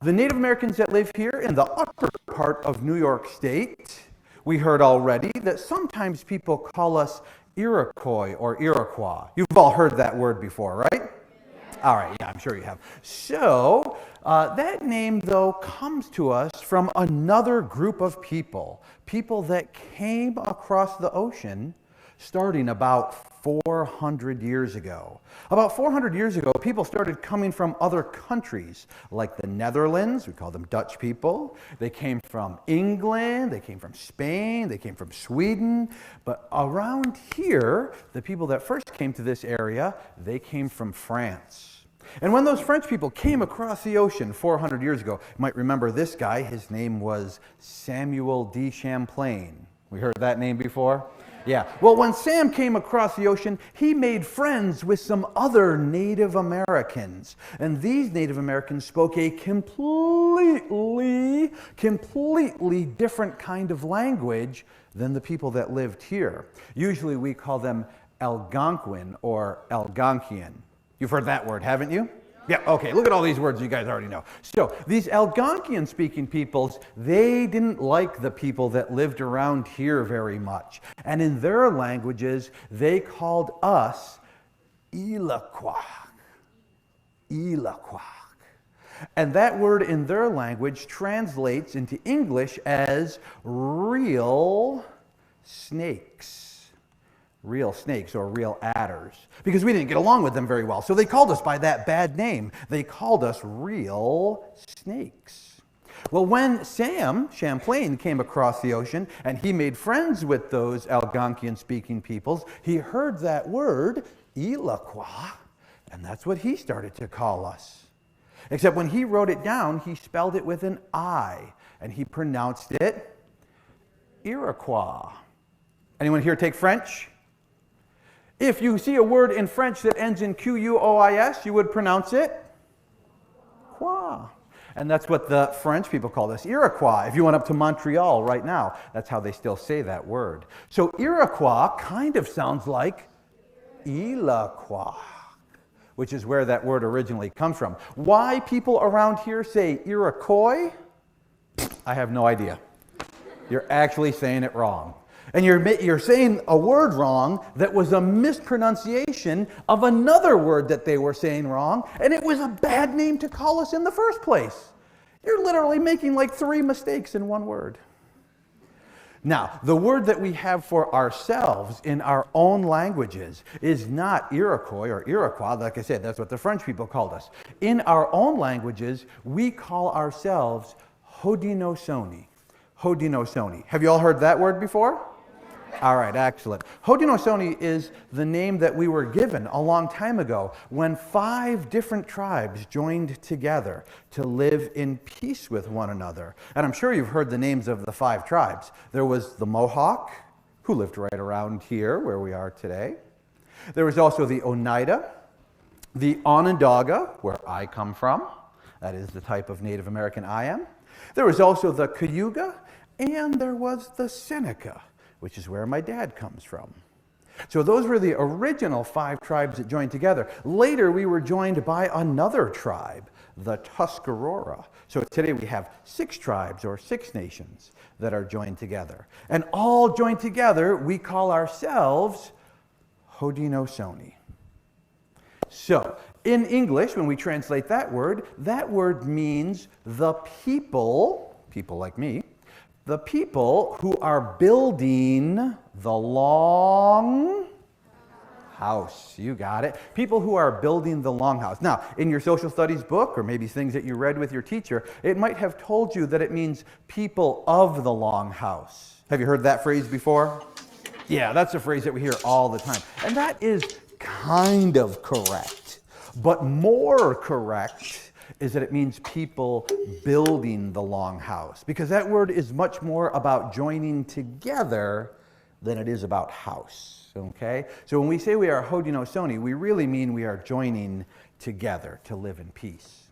The Native Americans that live here in the upper part of New York State, we heard already that sometimes people call us Iroquois or Iroquois. You've all heard that word before, right? All right, yeah, I'm sure you have. So, that name, though, comes to us from another group of people that came across the ocean starting about 400 years ago. About 400 years ago, people started coming from other countries, like the Netherlands. We call them Dutch people. They came from England, they came from Spain, they came from Sweden. But around here, the people that first came to this area, they came from France. And when those French people came across the ocean 400 years ago, you might remember this guy. His name was Samuel de Champlain. We heard that name before? Yeah. Well, when Sam came across the ocean, he made friends with some other Native Americans. And these Native Americans spoke a completely different kind of language than the people that lived here. Usually we call them Algonquin or Algonquian. You've heard that word, haven't you? Yeah, okay, look at all these words you guys already know. So, these Algonquian-speaking peoples, they didn't like the people that lived around here very much. And in their languages, they called us Iroquois. Iroquois. And that word in their language translates into English as real snakes. Real snakes or real adders, because we didn't get along with them very well. So they called us by that bad name. They called us real snakes. Well, when Sam Champlain came across the ocean and he made friends with those Algonquian-speaking peoples, he heard that word, Iroquois, and that's what he started to call us. Except when he wrote it down, he spelled it with an I, and he pronounced it Iroquois. Anyone here take French? If you see a word in French that ends in Q-U-O-I-S, you would pronounce it Quoi. And that's what the French people call this, Iroquois. If you went up to Montreal right now, that's how they still say that word. So Iroquois kind of sounds like Iroquois, which is where that word originally comes from. Why people around here say Iroquois, I have no idea. You're actually saying it wrong. And you're saying a word wrong that was a mispronunciation of another word that they were saying wrong, and it was a bad name to call us in the first place. You're literally making like 3 mistakes in one word. Now, the word that we have for ourselves in our own languages is not Iroquois or Iroquois. Like I said, that's what the French people called us. In our own languages, we call ourselves Haudenosaunee. Haudenosaunee. Have you all heard that word before? All right, excellent. Haudenosaunee is the name that we were given a long time ago when 5 different tribes joined together to live in peace with one another. And I'm sure you've heard the names of the 5 tribes. There was the Mohawk, who lived right around here where we are today. There was also the Oneida, the Onondaga, where I come from. That is the type of Native American I am. There was also the Cayuga, and there was the Seneca, which is where my dad comes from. So those were the original 5 tribes that joined together. Later, we were joined by another tribe, the Tuscarora. So today we have 6 tribes or 6 nations that are joined together. And all joined together, we call ourselves Haudenosaunee. So in English, when we translate that word means the people like me, the people who are building the long house. You got it. People who are building the long house. Now, in your social studies book, or maybe things that you read with your teacher, it might have told you that it means people of the long house. Have you heard that phrase before? Yeah, that's a phrase that we hear all the time. And that is kind of correct. But more correct is that it means people building the long house. Because that word is much more about joining together than it is about house. Okay? So when we say we are Haudenosaunee, we really mean we are joining together to live in peace.